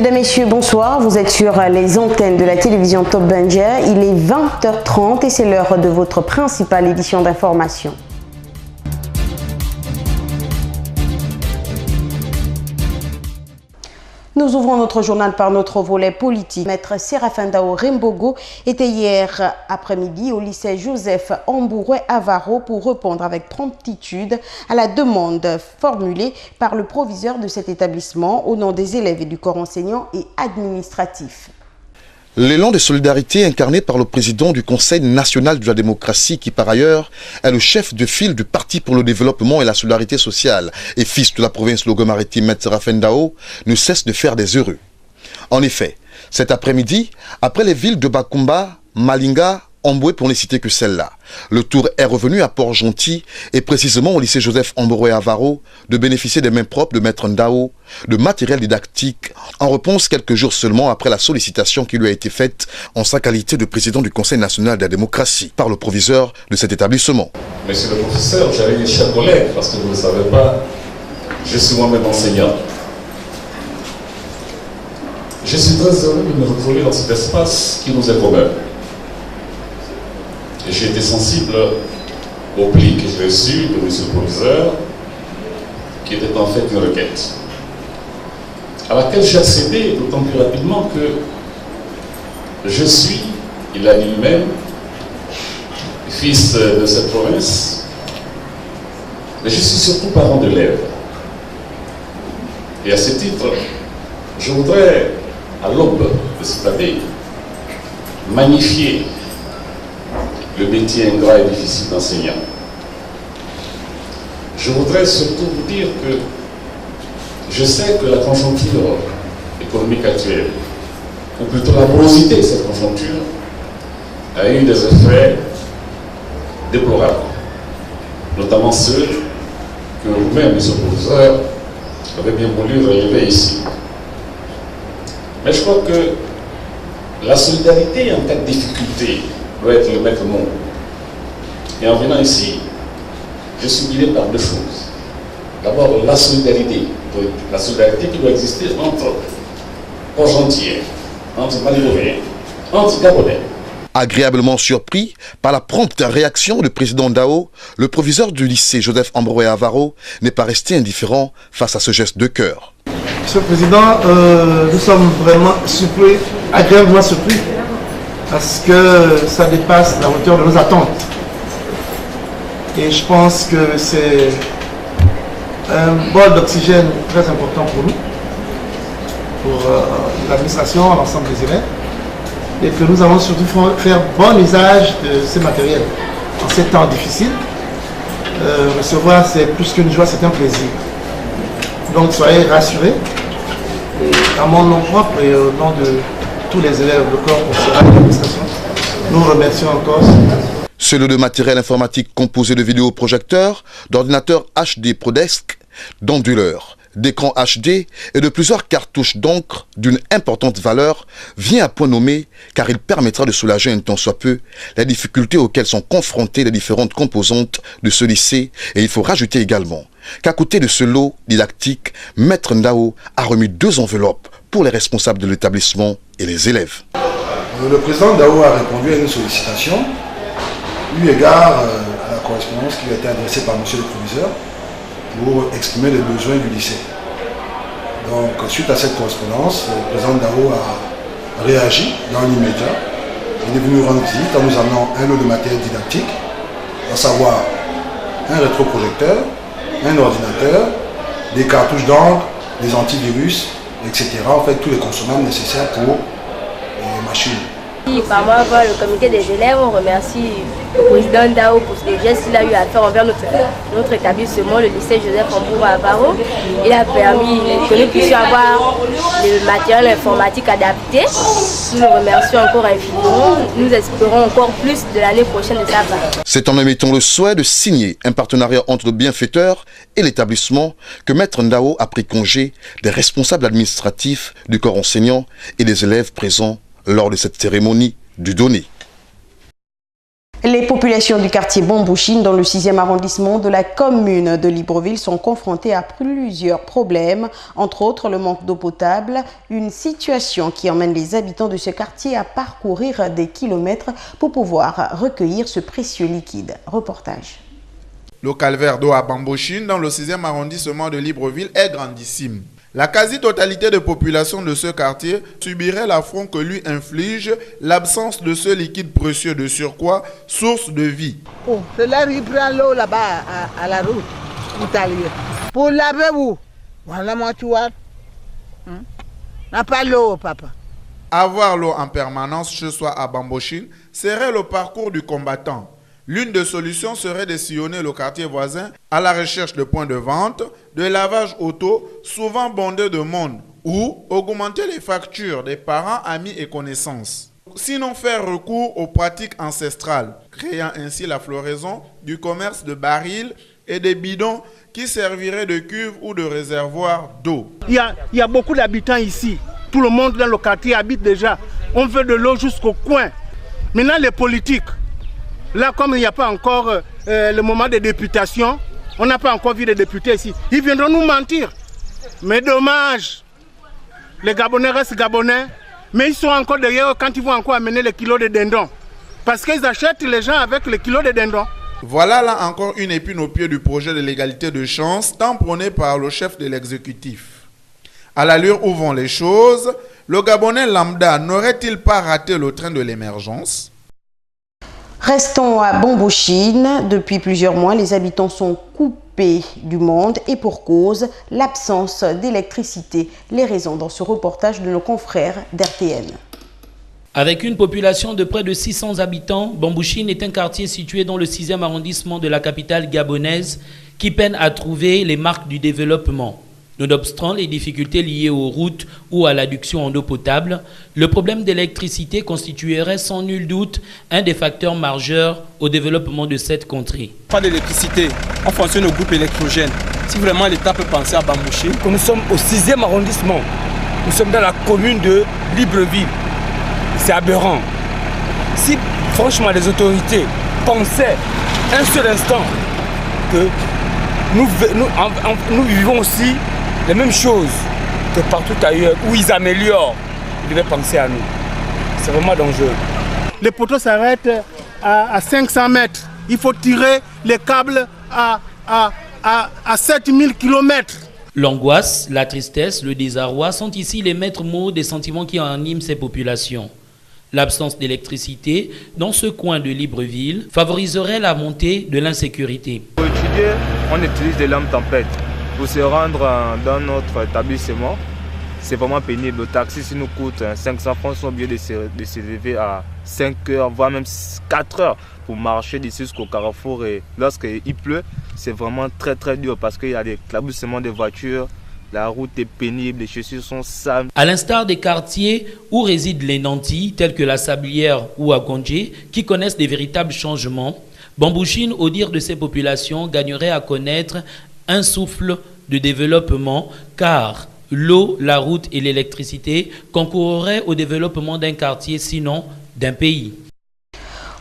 Mesdames, Messieurs, bonsoir. Vous êtes sur les antennes de la télévision Top Bandia. Il est 20h30 et c'est l'heure de votre principale édition d'information. Nous ouvrons notre journal par notre volet politique. Maître Séraphin Dao Rembogo était hier après-midi au lycée Joseph Ambouroué à Avaro pour répondre avec promptitude à la demande formulée par le proviseur de cet établissement au nom des élèves et du corps enseignant et administratif. L'élan de solidarité incarné par le président du Conseil national de la démocratie qui par ailleurs est le chef de file du Parti pour le développement et la solidarité sociale et fils de la province Logo-Maritime Maître Séraphin Dao ne cesse de faire des heureux. En effet, cet après-midi, après les villes de Bakumba, Malinga, Amboué pour ne citer que celle-là, le tour est revenu à Port-Gentil et précisément au lycée Joseph Ambouroué à Avaro de bénéficier des mains propres de Maître Ndao, de matériel didactique, en réponse quelques jours seulement après la sollicitation qui lui a été faite en sa qualité de président du Conseil national de la démocratie par le proviseur de cet établissement. Monsieur le professeur, j'avais des chers collègues, parce que vous ne le savez pas, je suis moi-même enseignant. Je suis très heureux de me retrouver dans cet espace qui nous est commun. J'ai été sensible au pli que j'ai reçu de M. le proviseur, qui était en fait une requête, à laquelle j'ai accédé d'autant plus rapidement que je suis, il a dit lui-même, fils de cette province, mais je suis surtout parent d'élèves. Et à ce titre, je voudrais, à l'aube de cette année, magnifier le métier ingrat et difficile d'enseignant. Je voudrais surtout vous dire que je sais que la conjoncture économique actuelle, ou plutôt la morosité de cette conjoncture, a eu des effets déplorables, notamment ceux que vous-même, monsieur le professeur, avez bien voulu relever ici. Mais je crois que la solidarité en cas de difficulté doit être le maître mot. Et en venant ici, je suis guidé par deux choses. D'abord, la solidarité qui doit exister entre Port-Gentil, entre Maligorien, entre Gabonais. Agréablement surpris par la prompte réaction du président Dao, le proviseur du lycée Joseph Ambouroué à Avaro n'est pas resté indifférent face à ce geste de cœur. Monsieur le Président, nous sommes vraiment surpris, agréablement surpris, parce que ça dépasse la hauteur de nos attentes. Et je pense que c'est un bol d'oxygène très important pour nous, pour l'administration, l'ensemble des élèves, et que nous allons surtout faire bon usage de ces matériels. En ces temps difficiles, recevoir c'est plus qu'une joie, c'est un plaisir. Donc soyez rassurés, et à mon nom propre et au nom de tous les élèves du corps consulat de l'administration, nous remercions encore. Ce lot de matériel informatique composé de vidéoprojecteurs, d'ordinateurs HD Prodesc, d'onduleurs, d'écrans HD et de plusieurs cartouches d'encre d'une importante valeur vient à point nommé car il permettra de soulager un tant soit peu les difficultés auxquelles sont confrontées les différentes composantes de ce lycée. Et il faut rajouter également qu'à côté de ce lot didactique, Maître Ndao a remis 2 enveloppes pour les responsables de l'établissement et les élèves. Le président Dao a répondu à une sollicitation eu égard à la correspondance qui lui a été adressée par M. le proviseur pour exprimer les besoins du lycée. Donc, suite à cette correspondance, le président Dao a réagi dans l'immédiat. Il est venu rendre visite en nous amenant un lot de matériel didactique, à savoir un rétroprojecteur, un ordinateur, des cartouches d'encre, des antivirus, etc. En fait, tous les consommables nécessaires pour les machines. Par moi, le comité des élèves, on remercie le président Dao pour les gestes qu'il a eu à faire envers notre établissement, le lycée Joseph Ambouroué à Avaro. Il a permis que nous puissions avoir le matériel informatique adapté. Nous le remercions encore infiniment. Nous espérons encore plus de l'année prochaine de sa part. C'est en émettant le souhait de signer un partenariat entre le bienfaiteur et l'établissement que Maître Ndao a pris congé des responsables administratifs du corps enseignant et des élèves présents lors de cette cérémonie du donné. Les populations du quartier Bambouchine dans le 6e arrondissement de la commune de Libreville sont confrontées à plusieurs problèmes, entre autres le manque d'eau potable, une situation qui emmène les habitants de ce quartier à parcourir des kilomètres pour pouvoir recueillir ce précieux liquide. Reportage. Le calvaire d'eau à Bambouchine dans le 6e arrondissement de Libreville est grandissime. La quasi-totalité de population de ce quartier subirait l'affront que lui inflige l'absence de ce liquide précieux de surcroît, source de vie. Oh, c'est là il prend l'eau là-bas à la route italienne. Pour laver où? Voilà moi tu vois. N'a pas l'eau, papa. Avoir l'eau en permanence chez soi à Bambouchine serait le parcours du combattant. L'une des solutions serait de sillonner le quartier voisin à la recherche de points de vente, de lavage auto, souvent bondés de monde, ou augmenter les factures des parents, amis et connaissances. Sinon faire recours aux pratiques ancestrales, créant ainsi la floraison du commerce de barils et des bidons qui serviraient de cuve ou de réservoir d'eau. Il y a beaucoup d'habitants ici. Tout le monde dans le quartier habite déjà. On veut de l'eau jusqu'au coin. Maintenant les politiques. Là, comme il n'y a pas encore le moment de députation, on n'a pas encore vu de députés ici. Ils viendront nous mentir. Mais dommage. Les Gabonais restent Gabonais, mais ils sont encore derrière quand ils vont encore amener les kilos de dindons. Parce qu'ils achètent les gens avec les kilos de dindons. Voilà là encore une épine au pied du projet de l'égalité de chance, tant prôné par le chef de l'exécutif. À l'allure où vont les choses, le Gabonais lambda n'aurait-il pas raté le train de l'émergence ? Restons à Bambouchine. Depuis plusieurs mois, les habitants sont coupés du monde et pour cause, l'absence d'électricité. Les raisons dans ce reportage de nos confrères d'RTN. Avec une population de près de 600 habitants, Bambouchine est un quartier situé dans le 6e arrondissement de la capitale gabonaise qui peine à trouver les marques du développement. Nonobstant les difficultés liées aux routes ou à l'adduction en eau potable, le problème d'électricité constituerait sans nul doute un des facteurs majeurs au développement de cette contrée. Pas d'électricité, on fonctionne au groupe électrogène. Si vraiment l'État peut penser à Bambouchine, nous sommes au 6e arrondissement, nous sommes dans la commune de Libreville. C'est aberrant. Si franchement les autorités pensaient un seul instant que nous vivons aussi les mêmes choses que partout ailleurs, où ils améliorent, ils devaient penser à nous. C'est vraiment dangereux. Les poteaux s'arrêtent à 500 mètres. Il faut tirer les câbles à 7000 km. L'angoisse, la tristesse, le désarroi sont ici les maîtres mots des sentiments qui animent ces populations. L'absence d'électricité dans ce coin de Libreville favoriserait la montée de l'insécurité. Pour étudier, on utilise des lampes tempêtes. Pour se rendre dans notre établissement, c'est vraiment pénible. Le taxi, si nous coûte 500 francs, sont obligés de s'élever à 5 heures, voire même 4 heures pour marcher d'ici jusqu'au carrefour. Et lorsqu'il pleut, c'est vraiment très très dur parce qu'il y a des éclaboussements de voitures. La route est pénible, les chaussures sont sales. À l'instar des quartiers où résident les nantis, tels que la Sablière ou Agondje, qui connaissent des véritables changements, Bambouchine, au dire de ces populations, gagnerait à connaître un souffle de développement, car l'eau, la route et l'électricité concourraient au développement d'un quartier, sinon d'un pays.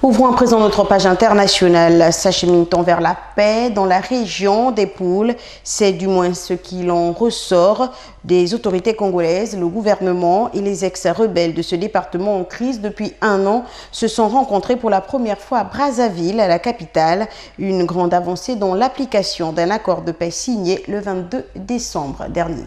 Ouvrons à présent notre page internationale. S'achemine-t-on vers la paix dans la région des Poules? C'est du moins ce qu'il en ressort des autorités congolaises. Le gouvernement et les ex-rebelles de ce département en crise depuis 1 an se sont rencontrés pour la première fois à Brazzaville, la capitale. Une grande avancée dans l'application d'un accord de paix signé le 22 décembre dernier.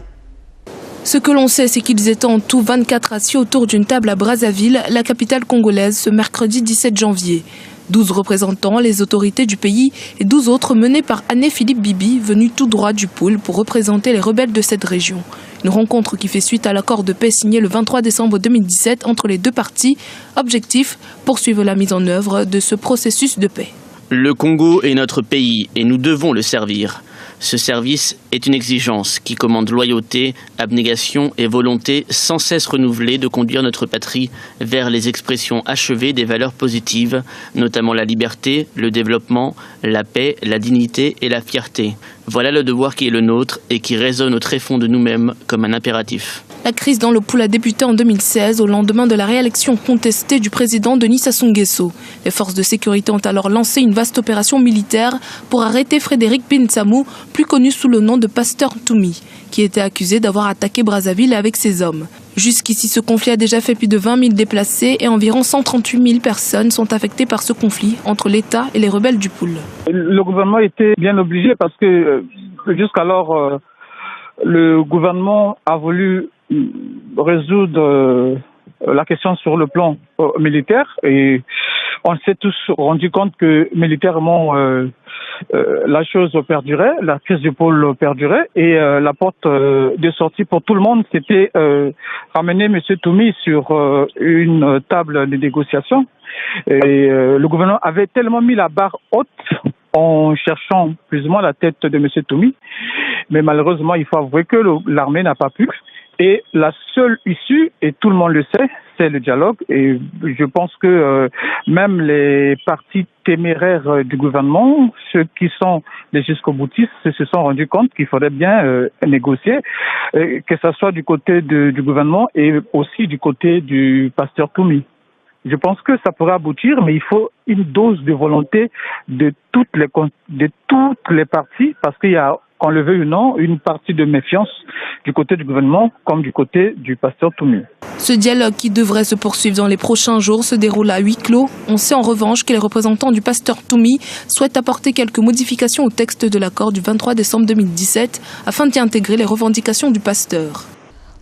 Ce que l'on sait, c'est qu'ils étaient en tout 24 assis autour d'une table à Brazzaville, la capitale congolaise, ce mercredi 17 janvier. 12 représentants, les autorités du pays et 12 autres menés par Anne-Philippe Bibi, venus tout droit du Poule pour représenter les rebelles de cette région. Une rencontre qui fait suite à l'accord de paix signé le 23 décembre 2017 entre les deux parties. Objectif, poursuivre la mise en œuvre de ce processus de paix. Le Congo est notre pays et nous devons le servir. Ce service est une exigence qui commande loyauté, abnégation et volonté sans cesse renouvelée de conduire notre patrie vers les expressions achevées des valeurs positives, notamment la liberté, le développement, la paix, la dignité et la fierté. Voilà le devoir qui est le nôtre et qui résonne au tréfonds de nous-mêmes comme un impératif. La crise dans le pool a débuté en 2016 au lendemain de la réélection contestée du président Denis Sassou Nguesso. Les forces de sécurité ont alors lancé une vaste opération militaire pour arrêter Frédéric Binsamou, plus connu sous le nom de Pasteur Toumi, qui était accusé d'avoir attaqué Brazzaville avec ses hommes. Jusqu'ici, ce conflit a déjà fait plus de 20 000 déplacés et environ 138 000 personnes sont affectées par ce conflit entre l'État et les rebelles du pool. Le gouvernement était bien obligé parce que jusqu'alors, le gouvernement a voulu résoudre la question sur le plan militaire et on s'est tous rendu compte que militairement la chose perdurait, la crise du pôle perdurait et la porte de sortie pour tout le monde c'était ramener M. Toumi sur une table de négociation et le gouvernement avait tellement mis la barre haute en cherchant plus ou moins la tête de M. Toumi, mais malheureusement il faut avouer que l'armée n'a pas pu. Et la seule issue, et tout le monde le sait, c'est le dialogue. Et je pense que même les partis téméraires du gouvernement, ceux qui sont les jusqu'au-boutistes, se sont rendus compte qu'il faudrait bien négocier, que ce soit du côté du gouvernement et aussi du côté du pasteur Toumi. Je pense que ça pourrait aboutir, mais il faut une dose de volonté de toutes les parties, parce qu'il y a, qu'on le veuille ou non, une partie de méfiance du côté du gouvernement comme du côté du pasteur Toumi. Ce dialogue qui devrait se poursuivre dans les prochains jours se déroule à huis clos. On sait en revanche que les représentants du pasteur Toumi souhaitent apporter quelques modifications au texte de l'accord du 23 décembre 2017 afin d'y intégrer les revendications du pasteur.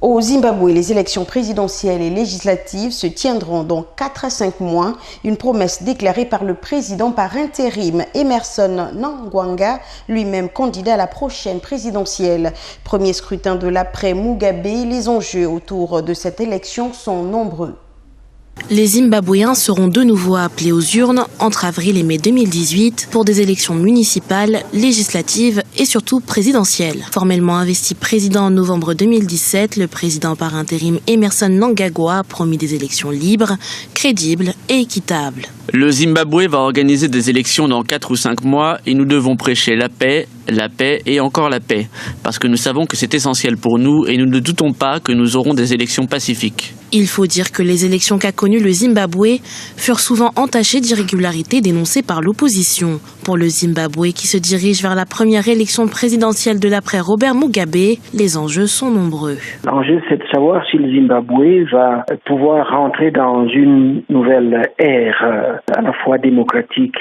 Au Zimbabwe, les élections présidentielles et législatives se tiendront dans 4 à 5 mois, une promesse déclarée par le président par intérim Emmerson Mnangagwa, lui-même candidat à la prochaine présidentielle. Premier scrutin de l'après-Mugabe, les enjeux autour de cette élection sont nombreux. Les Zimbabwéens seront de nouveau appelés aux urnes entre avril et mai 2018 pour des élections municipales, législatives et surtout présidentielles. Formellement investi président en novembre 2017, le président par intérim Emmerson Mnangagwa a promis des élections libres, crédibles et équitables. Le Zimbabwe va organiser des élections dans 4 ou 5 mois et nous devons prêcher la paix et encore la paix. Parce que nous savons que c'est essentiel pour nous et nous ne doutons pas que nous aurons des élections pacifiques. Il faut dire que les élections qu'a connues le Zimbabwe furent souvent entachées d'irrégularités dénoncées par l'opposition. Pour le Zimbabwe qui se dirige vers la première élection présidentielle de l'après-Robert Mugabe, les enjeux sont nombreux. L'enjeu, c'est de savoir si le Zimbabwe va pouvoir rentrer dans une nouvelle ère à la fois démocratique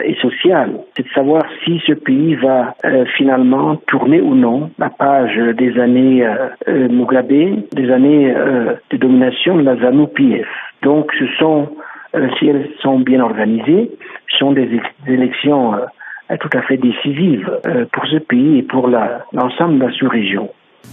et sociale. C'est de savoir si ce pays va finalement tourner ou non la page des années Mugabe, des années de domination de la ZANU-PF. Donc si elles sont bien organisées, ce sont des élections tout à fait décisives pour ce pays et pour l'ensemble de la sous-région.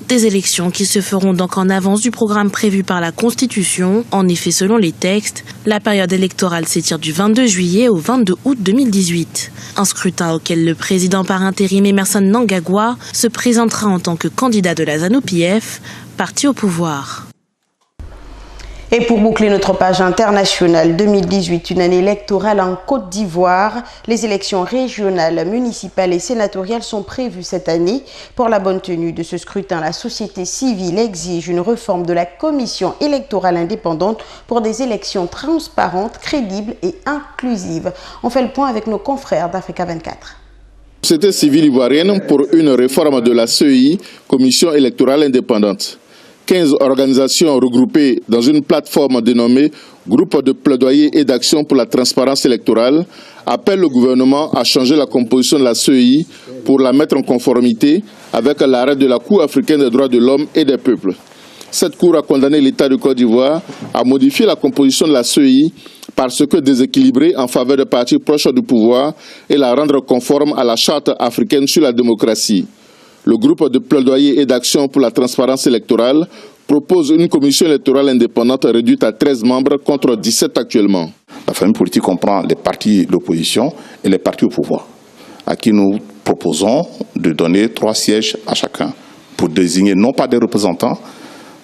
Des élections qui se feront donc en avance du programme prévu par la Constitution. En effet, selon les textes, la période électorale s'étire du 22 juillet au 22 août 2018. Un scrutin auquel le président par intérim Emmerson Mnangagwa se présentera en tant que candidat de la ZANU-PF, parti au pouvoir. Et pour boucler notre page internationale, 2018, une année électorale en Côte d'Ivoire. Les élections régionales, municipales et sénatoriales sont prévues cette année. Pour la bonne tenue de ce scrutin, la société civile exige une réforme de la commission électorale indépendante pour des élections transparentes, crédibles et inclusives. On fait le point avec nos confrères d'Africa 24. Société civile ivoirienne pour une réforme de la CEI, commission électorale indépendante. 15 organisations regroupées dans une plateforme dénommée Groupe de plaidoyer et d'action pour la transparence électorale appellent le gouvernement à changer la composition de la CEI pour la mettre en conformité avec l'arrêt de la Cour africaine des droits de l'homme et des peuples. Cette Cour a condamné l'État de Côte d'Ivoire à modifier la composition de la CEI parce que déséquilibrée en faveur des partis proches du pouvoir et la rendre conforme à la Charte africaine sur la démocratie. Le groupe de plaidoyer et d'action pour la transparence électorale propose une commission électorale indépendante réduite à 13 membres contre 17 actuellement. La famille politique comprend les partis d'opposition et les partis au pouvoir, à qui nous proposons de donner 3 sièges à chacun pour désigner non pas des représentants,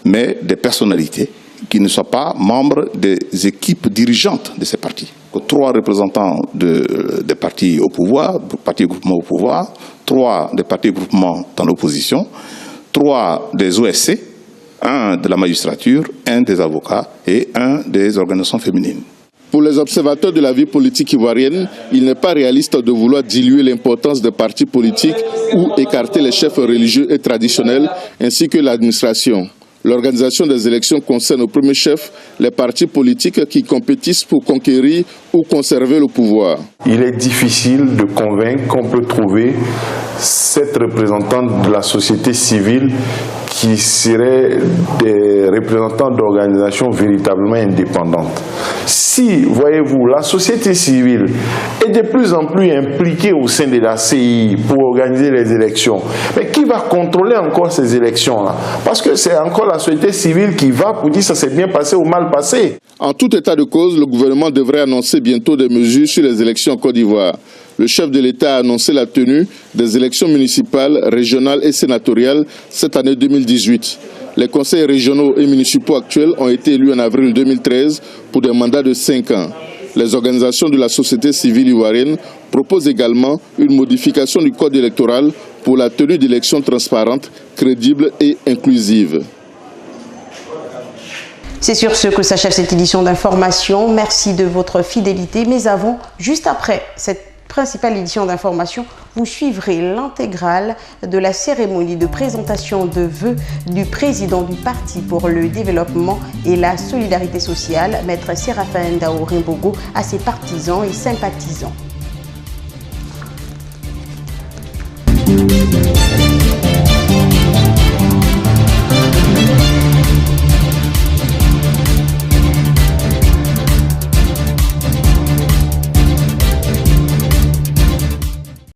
mais des personnalités qui ne soient pas membres des équipes dirigeantes de ces partis. 3 représentants des partis au pouvoir, partis et groupements au pouvoir, 3 des partis et groupements dans l'opposition, 3 des OSC un de la magistrature, un des avocats et un des organisations féminines. Pour les observateurs de la vie politique ivoirienne, il n'est pas réaliste de vouloir diluer l'importance des partis politiques ou écarter les chefs religieux et traditionnels ainsi que l'administration. L'organisation des élections concerne au premier chef les partis politiques qui compétissent pour conquérir ou conserver le pouvoir. Il est difficile de convaincre qu'on peut trouver cette représentante de la société civile qui seraient des représentants d'organisations véritablement indépendantes. Si, voyez-vous, la société civile est de plus en plus impliquée au sein de la CI pour organiser les élections, mais qui va contrôler encore ces élections-là? Parce que c'est encore la société civile qui va pour dire ça s'est bien passé ou mal passé. En tout état de cause, le gouvernement devrait annoncer bientôt des mesures sur les élections en Côte d'Ivoire. Le chef de l'État a annoncé la tenue des élections municipales, régionales et sénatoriales cette année 2018. Les conseils régionaux et municipaux actuels ont été élus en avril 2013 pour des mandats de 5 ans. Les organisations de la société civile ivoirienne proposent également une modification du code électoral pour la tenue d'élections transparentes, crédibles et inclusives. C'est sur ce que s'achève cette édition d'information. Merci de votre fidélité. Mais avant, juste après cette principale édition d'information, vous suivrez l'intégrale de la cérémonie de présentation de vœux du président du Parti pour le développement et la solidarité sociale, Maître Séraphin Ndao Rimbogo, à ses partisans et sympathisants.